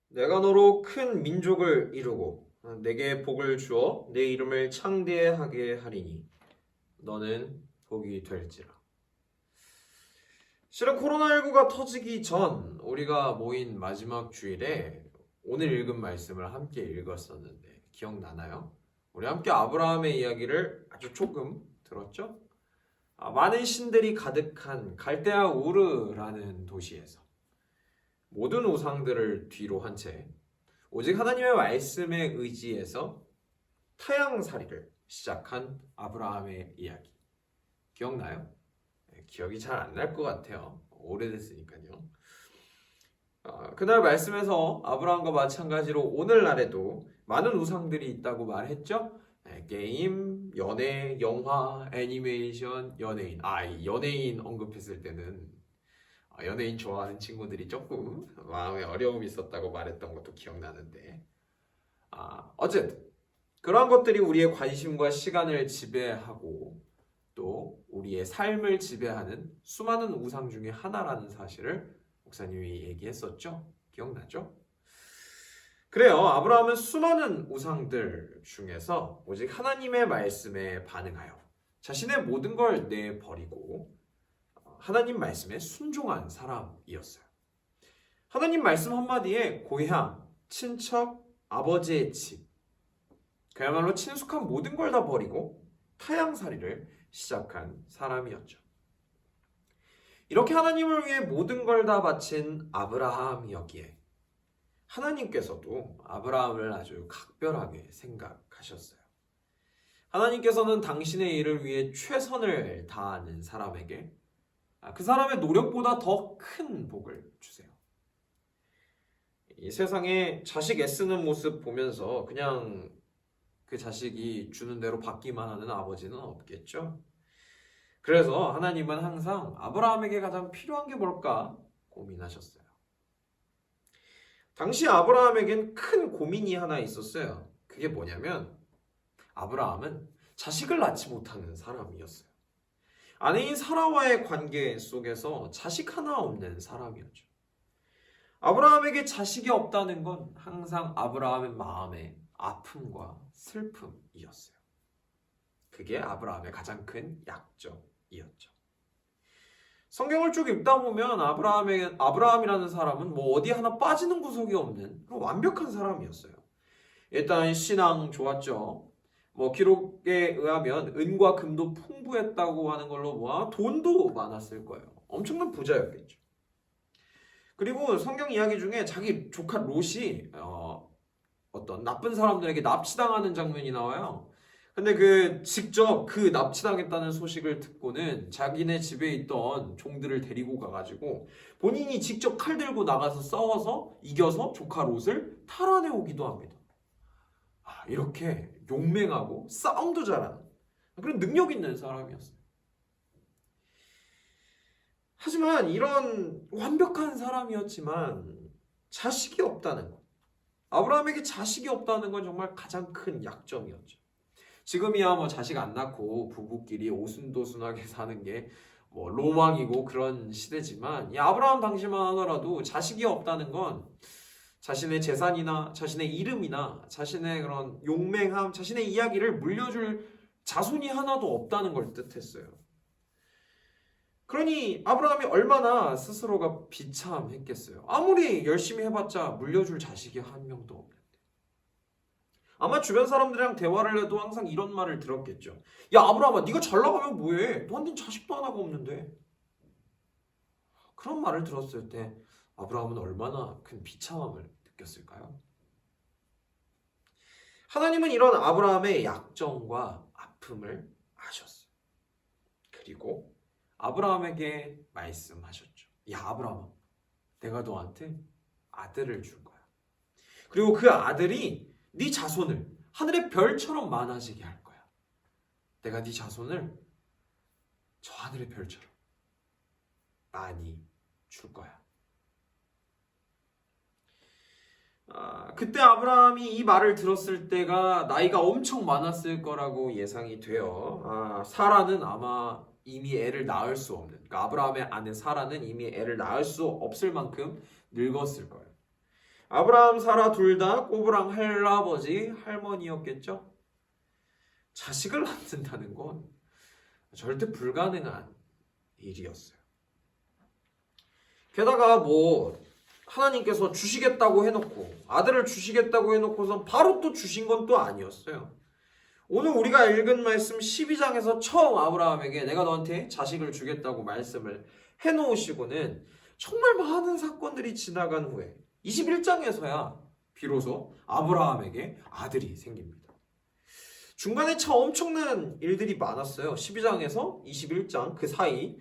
내가 너로 큰 민족을 이루고 내게 복을 주어 내 이름을 창대하게 하리니 너는 복이 될지라. 실은 코로나19가 터지기 전 우리가 모인 마지막 주일에 오늘 읽은 말씀을 함께 읽었었는데 기억나나요? 우리 함께 아브라함의 이야기를 아주 조금 들었죠? 많은 신들이 가득한 갈대아 우르라는 도시에서 모든 우상들을 뒤로 한 채 오직 하나님의 말씀에 의지해서 타향살이를 시작한 아브라함의 이야기. 기억나요? 기억이 잘 안 날 것 같아요. 오래됐으니까요. 그날 말씀에서 아브라함과 마찬가지로 오늘날에도 많은 우상들이 있다고 말했죠. 게임, 연애, 영화, 애니메이션, 연예인. 이 연예인 언급했을 때는 연예인 좋아하는 친구들이 조금 마음에 어려움이 있었다고 말했던 것도 기억나는데 어쨌든 그러한 것들이 우리의 관심과 시간을 지배하고 또 우리의 삶을 지배하는 수많은 우상 중에 하나라는 사실을 목사님이 얘기했었죠. 기억나죠? 그래요. 아브라함은 수많은 우상들 중에서 오직 하나님의 말씀에 반응하여 자신의 모든 걸 내버리고 하나님 말씀에 순종한 사람이었어요. 하나님 말씀 한마디에 고향, 친척, 아버지의 집, 그야말로 친숙한 모든 걸 다 버리고 타향살이를 시작한 사람이었죠. 이렇게 하나님을 위해 모든 걸 다 바친 아브라함이었기에 하나님께서도 아브라함을 아주 각별하게 생각하셨어요. 하나님께서는 당신의 일을 위해 최선을 다하는 사람에게 그 사람의 노력보다 더 큰 복을 주세요. 이 세상에 자식 애쓰는 모습 보면서 그냥 그 자식이 주는 대로 받기만 하는 아버지는 없겠죠. 그래서 하나님은 항상 아브라함에게 가장 필요한 게 뭘까 고민하셨어요. 당시 아브라함에겐 큰 고민이 하나 있었어요. 그게 뭐냐면 아브라함은 자식을 낳지 못하는 사람이었어요. 아내인 사라와의 관계 속에서 자식 하나 없는 사람이었죠. 아브라함에게 자식이 없다는 건 항상 아브라함의 마음의 아픔과 슬픔이었어요. 그게 아브라함의 가장 큰 약점이었죠. 성경을 쭉 읽다 보면 아브라함이라는 사람은 뭐 어디 하나 빠지는 구석이 없는 그런 완벽한 사람이었어요. 일단 신앙 좋았죠. 뭐 기록에 의하면 은과 금도 풍부했다고 하는 걸로 봐 돈도 많았을 거예요. 엄청난 부자였겠죠. 그리고 성경 이야기 중에 자기 조카 롯이 어떤 나쁜 사람들에게 납치당하는 장면이 나와요. 근데 직접 그 납치당했다는 소식을 듣고는 자기네 집에 있던 종들을 데리고 가가지고 본인이 직접 칼 들고 나가서 싸워서 이겨서 조카 롯을 탈환해 오기도 합니다. 이렇게 용맹하고 싸움도 잘하는 그런 능력 있는 사람이었어요. 하지만 이런 완벽한 사람이었지만 자식이 없다는 것. 아브라함에게 자식이 없다는 건 정말 가장 큰 약점이었죠. 지금이야 뭐 자식 안 낳고 부부끼리 오순도순하게 사는 게 뭐 로망이고 그런 시대지만 이 아브라함 당시만 하더라도 자식이 없다는 건 자신의 재산이나 자신의 이름이나 자신의 그런 용맹함, 자신의 이야기를 물려줄 자손이 하나도 없다는 걸 뜻했어요. 그러니 아브라함이 얼마나 스스로가 비참했겠어요. 아무리 열심히 해봤자 물려줄 자식이 한 명도 없는데. 아마 주변 사람들이랑 대화를 해도 항상 이런 말을 들었겠죠. 야 아브라함아 네가 잘 나가면 뭐해? 너한텐 자식도 하나가 없는데. 그런 말을 들었을 때 아브라함은 얼마나 큰 비참함을 느꼈을까요? 하나님은 이런 아브라함의 약점과 아픔을 아셨어요. 그리고 아브라함에게 말씀하셨죠. 야 아브라함아, 내가 너한테 아들을 줄 거야. 그리고 그 아들이 네 자손을 하늘의 별처럼 많아지게 할 거야. 내가 네 자손을 저 하늘의 별처럼 많이 줄 거야. 그때 아브라함이 이 말을 들었을 때가 나이가 엄청 많았을 거라고 예상이 돼요. 사라는 아마 이미 애를 낳을 수 없는, 그러니까 아브라함의 아내 사라는 이미 애를 낳을 수 없을 만큼 늙었을 거예요. 아브라함, 사라 둘 다 꼬부랑 할아버지, 할머니였겠죠? 자식을 낳는다는 건 절대 불가능한 일이었어요. 게다가 하나님께서 주시겠다고 해놓고 아들을 주시겠다고 해놓고선 바로 또 주신 건 또 아니었어요. 오늘 우리가 읽은 말씀 12장에서 처음 아브라함에게 내가 너한테 자식을 주겠다고 말씀을 해놓으시고는 정말 많은 사건들이 지나간 후에 21장에서야 비로소 아브라함에게 아들이 생깁니다. 중간에 참 엄청난 일들이 많았어요. 12장에서 21장 그 사이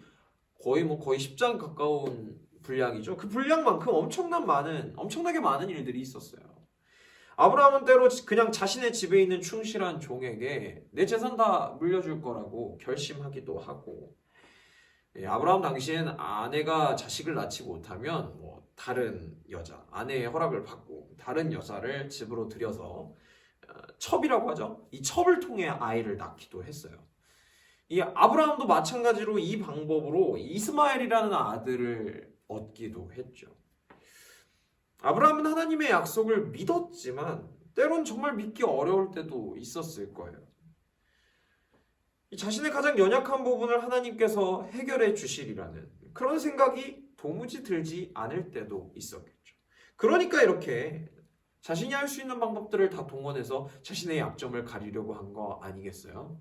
거의 10장 가까운 분량이죠. 그 분량만큼 엄청나게 많은 일들이 있었어요. 아브라함은 때로 그냥 자신의 집에 있는 충실한 종에게 내 재산 다 물려줄 거라고 결심하기도 하고, 아브라함 당시엔 아내가 자식을 낳지 못하면 다른 여자, 아내의 허락을 받고 다른 여자를 집으로 들여서 첩이라고 하죠. 이 첩을 통해 아이를 낳기도 했어요. 이 아브라함도 마찬가지로 이 방법으로 이스마엘이라는 아들을 얻기도 했죠. 아브라함은 하나님의 약속을 믿었지만 때론 정말 믿기 어려울 때도 있었을 거예요. 자신의 가장 연약한 부분을 하나님께서 해결해 주시리라는 그런 생각이 도무지 들지 않을 때도 있었겠죠. 그러니까 이렇게 자신이 할 수 있는 방법들을 다 동원해서 자신의 약점을 가리려고 한 거 아니겠어요?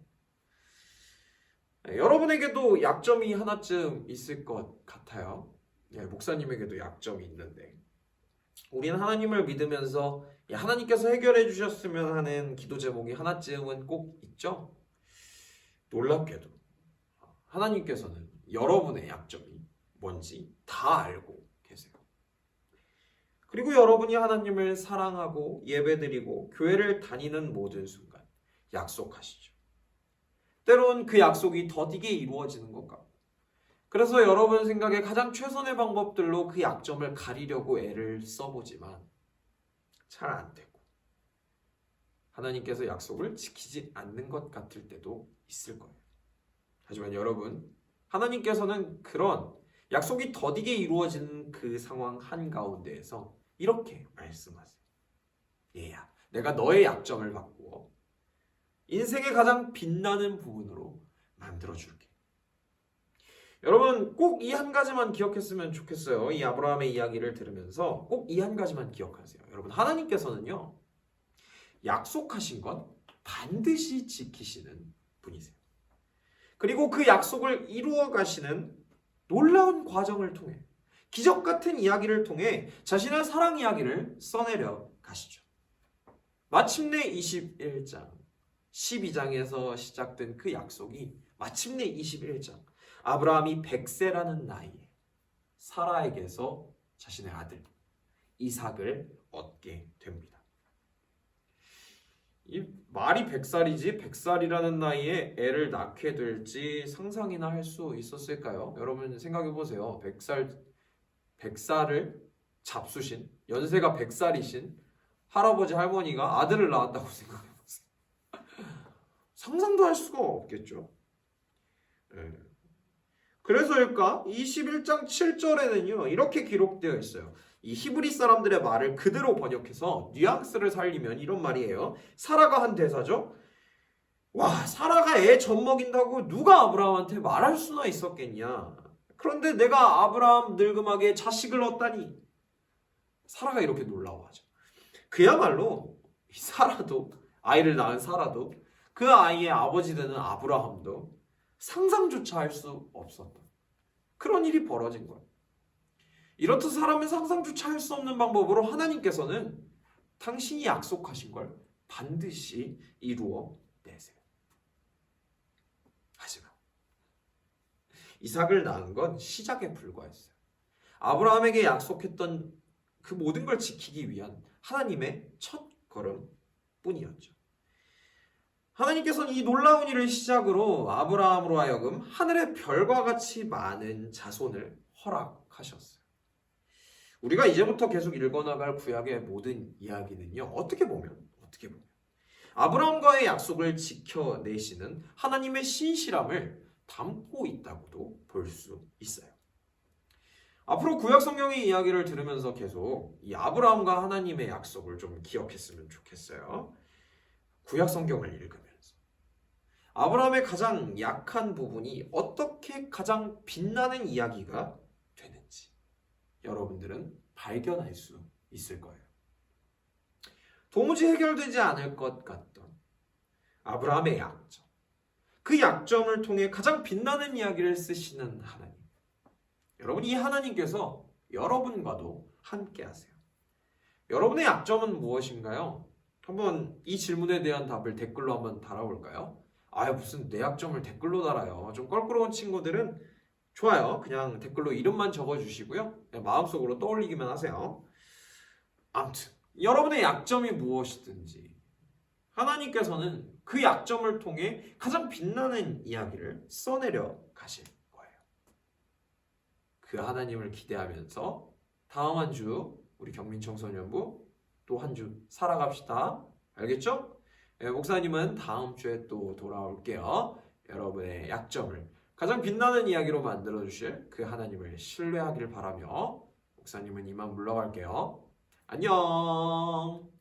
여러분에게도 약점이 하나쯤 있을 것 같아요. 목사님에게도 약점이 있는데 우리는 하나님을 믿으면서 하나님께서 해결해 주셨으면 하는 기도 제목이 하나쯤은 꼭 있죠. 놀랍게도 하나님께서는 여러분의 약점이 뭔지 다 알고 계세요. 그리고 여러분이 하나님을 사랑하고 예배드리고 교회를 다니는 모든 순간 약속하시죠. 때론 그 약속이 더디게 이루어지는 것 같고, 그래서 여러분 생각에 가장 최선의 방법들로 그 약점을 가리려고 애를 써보지만 잘 안 되고 하나님께서 약속을 지키지 않는 것 같을 때도 있을 거예요. 하지만 여러분, 하나님께서는 그런 약속이 더디게 이루어지는 그 상황 한가운데에서 이렇게 말씀하세요. 얘야, 내가 너의 약점을 바꾸어 인생의 가장 빛나는 부분으로 만들어줄게. 여러분 꼭 이 한 가지만 기억했으면 좋겠어요. 이 아브라함의 이야기를 들으면서 꼭 이 한 가지만 기억하세요. 여러분, 하나님께서는요, 약속하신 건 반드시 지키시는 분이세요. 그리고 그 약속을 이루어 가시는 놀라운 과정을 통해, 기적 같은 이야기를 통해 자신의 사랑 이야기를 써내려 가시죠. 마침내 21장 12장에서 시작된 그 약속이 마침내 21장 아브라함이 100세라는 나이에 사라에게서 자신의 아들 이삭을 얻게 됩니다. 이 말이 100살이지 100살이라는 나이에 애를 낳게 될지 상상이나 할 수 있었을까요? 여러분 생각해 보세요. 100살을 잡수신, 연세가 100살이신 할아버지 할머니가 아들을 낳았다고 생각해 보세요. 상상도 할 수가 없겠죠. 그래서일까? 21장 7절에는요 이렇게 기록되어 있어요. 이 히브리 사람들의 말을 그대로 번역해서 뉘앙스를 살리면 이런 말이에요. 사라가 한 대사죠. 와, 사라가 애 젖먹인다고 누가 아브라함한테 말할 수나 있었겠냐. 그런데 내가 아브라함 늙음하게 자식을 얻다니. 사라가 이렇게 놀라워하죠. 그야말로 사라도, 아이를 낳은 사라도, 그 아이의 아버지 되는 아브라함도 상상조차 할 수 없었던 그런 일이 벌어진 거예요. 이렇듯 사람은 상상조차 할 수 없는 방법으로 하나님께서는 당신이 약속하신 걸 반드시 이루어 내세요. 하지만 이삭을 낳은 건 시작에 불과했어요. 아브라함에게 약속했던 그 모든 걸 지키기 위한 하나님의 첫 걸음 뿐이었죠. 하나님께서는 이 놀라운 일을 시작으로 아브라함으로 하여금 하늘의 별과 같이 많은 자손을 허락하셨어요. 우리가 이제부터 계속 읽어나갈 구약의 모든 이야기는요, 어떻게 보면 아브라함과의 약속을 지켜내시는 하나님의 신실함을 담고 있다고도 볼 수 있어요. 앞으로 구약 성경의 이야기를 들으면서 계속 이 아브라함과 하나님의 약속을 좀 기억했으면 좋겠어요. 구약 성경을 읽으면서 아브라함의 가장 약한 부분이 어떻게 가장 빛나는 이야기가 되는지 여러분들은 발견할 수 있을 거예요. 도무지 해결되지 않을 것 같던 아브라함의 약점, 그 약점을 통해 가장 빛나는 이야기를 쓰시는 하나님. 여러분, 이 하나님께서 여러분과도 함께 하세요. 여러분의 약점은 무엇인가요? 한번 이 질문에 대한 답을 댓글로 한번 달아볼까요? 무슨 내 약점을 댓글로 달아요. 좀 껄끄러운 친구들은 좋아요. 그냥 댓글로 이름만 적어주시고요. 마음속으로 떠올리기만 하세요. 아무튼 여러분의 약점이 무엇이든지 하나님께서는 그 약점을 통해 가장 빛나는 이야기를 써내려 가실 거예요. 그 하나님을 기대하면서 다음 한 주 우리 경민청소년부 또 한 주 살아갑시다. 알겠죠? 목사님은 다음 주에 또 돌아올게요. 여러분의 약점을 가장 빛나는 이야기로 만들어 주실 그 하나님을 신뢰하길 바라며 목사님은 이만 물러갈게요. 안녕.